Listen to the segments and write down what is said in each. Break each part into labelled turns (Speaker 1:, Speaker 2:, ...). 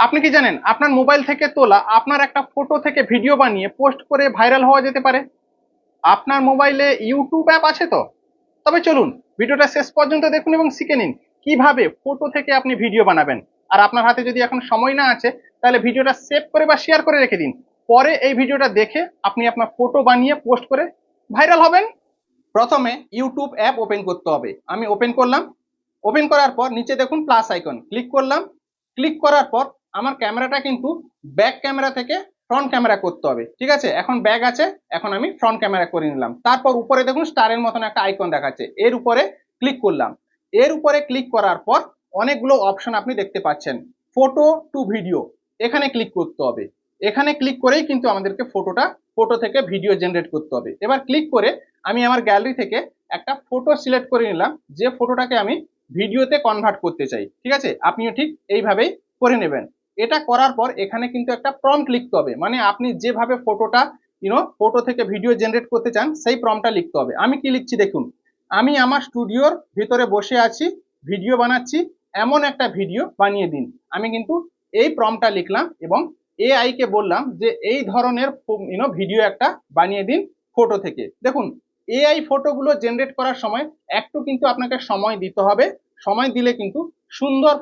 Speaker 1: আপনি কি জানেন আপনার মোবাইল থেকে তোলা আপনার একটা ফটো থেকে ভিডিও বানিয়ে পোস্ট করে ভাইরাল হওয়া যেতে পারে? আপনার মোবাইলে ইউটিউব অ্যাপ আছে তো? তবে চলুন ভিডিওটা শেষ পর্যন্ত দেখুন এবং শিখে নিন কিভাবে ফটো থেকে আপনি ভিডিও বানাবেন। আর আপনার হাতে যদি এখন সময় না আছে তাহলে ভিডিওটা সেভ করে বা শেয়ার করে রেখে দিন। পরে এই ভিডিওটা দেখে আপনি আপনার ফটো বানিয়ে পোস্ট করে ভাইরাল হবেন। প্রথমে ইউটিউব অ্যাপ ওপেন করতে হবে। আমি ওপেন করলাম। ওপেন করার পর নিচে দেখুন প্লাস আইকন, ক্লিক করলাম। ক্লিক করার পর আমার ক্যামেরাটা কিন্তু ব্যাক ক্যামেরা থেকে ফ্রন্ট ক্যামেরা করতে হবে, ঠিক আছে? এখন ব্যাক আছে, এখন আমি ফ্রন্ট ক্যামেরা করে নিলাম। তারপর উপরে দেখুন স্টারের মতন একটা আইকন দেখাচ্ছে, এর উপরে ক্লিক করলাম। এর উপরে ক্লিক করার পর অনেকগুলো অপশন আপনি দেখতে পাচ্ছেন। ফটো টু ভিডিও, এখানে ক্লিক করতে হবে। এখানে ক্লিক করেই কিন্তু আমাদেরকে ফটো থেকে ভিডিও জেনারেট করতে হবে। এবার ক্লিক করে আমি আমার গ্যালারি থেকে একটা ফটো সিলেক্ট করে নিলাম, যে ফটোটাকে আমি ভিডিওতে কনভার্ট করতে চাই, ঠিক আছে? আপনিও ঠিক এইভাবেই করে নেবেন। এটা করার পর এখানে কিন্তু একটা প্রম্পট লিখতে হবে, মানে আপনি যেভাবে ফটোটা ফটো থেকে ভিডিও জেনারেট করতে চান সেই প্রম্পটটা লিখতে হবে। আমি কি লিখছি দেখুন, আমি আমার স্টুডিওর ভিতরে বসে আছি, ভিডিও বানাচ্ছি, এমন একটা ভিডিও বানিয়ে দিন। আমি কিন্তু এই প্রম্পটটা লিখলাম এবং এআই কে বললাম যে এই ধরনের ভিডিও একটা বানিয়ে দিন ফটো থেকে। দেখুন এআই ফটোগুলো জেনারেট করার সময় একটু কিন্তু আপনাকে সময় দিতে হবে। সময় দিলে কিন্তু সুন্দর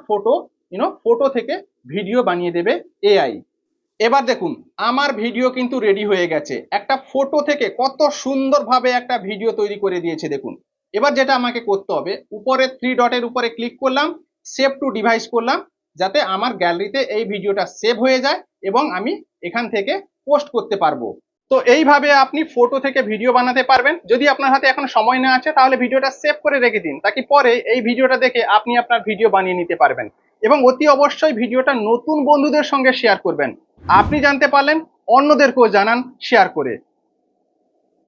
Speaker 1: ফটো থেকে ভিডিও বানিয়ে দেবে এআই। এবার দেখুন আমার ভিডিও কিন্তু রেডি হয়ে গেছে, একটা ফটো থেকে কত সুন্দরভাবে একটা ভিডিও তৈরি করে দিয়েছে দেখুন। এবার যেটা আমাকে করতে হবে, উপরে থ্রি ডটের উপরে ক্লিক করলাম, সেভ টু ডিভাইস করলাম, যাতে আমার গ্যালারিতে এই ভিডিওটা সেভ হয়ে যায় এবং আমি এখান থেকে পোস্ট করতে পারবো। তো এইভাবে আপনি ফটো থেকে ভিডিও বানাতে পারবেন। যদি আপনার হাতে এখন সময় না আছে তাহলে ভিডিওটা সেভ করে রেখে দিন, তাকে পরে এই ভিডিওটা দেখে আপনি আপনার ভিডিও বানিয়ে নিতে পারবেন। এবং অতি অবশ্যই ভিডিওটা নতুন বন্ধুদের সঙ্গে শেয়ার করবেন। আপনি জানতে পারলেন, অন্যদেরকেও জানান শেয়ার করে।